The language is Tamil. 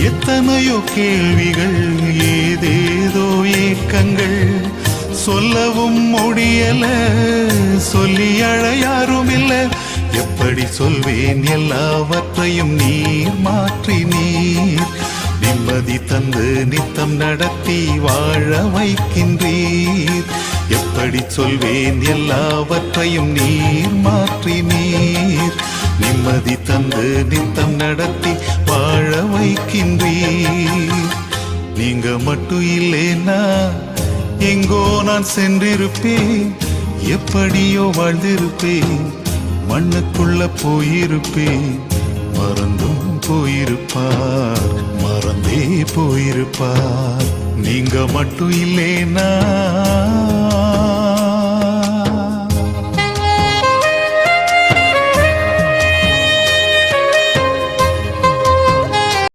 எத்தனையோ கேள்விகள், ஏதேதோ ஏக்கங்கள், சொல்லவும் முடியல, சொல்லி அழ யாரும் இல்ல. எப்படி சொல்வேன் எல்லாவற்றையும் நீர் மாற்றி நீர் நிம்மதி தந்து நித்தம் நடத்தி வாழ வைக்கின்றீர். எப்படி சொல்வேன் எல்லாவற்றையும் நீர் மாற்றி நீர் நிம்மதி தந்து நித்தம் நடத்தி வாழ வைக்கின்றீர். நீங்க மட்டும் இல்லைன்னா எங்கோ நான் சென்றிருப்பேன், எப்படியோ வாழ்ந்திருப்பேன், மண்ணுக்குள்ள போயிருப்பேன். மறந்தும் போயிருப்பார், மறந்தே போயிருப்பார். நீங்க மட்டும் இல்லைன்னா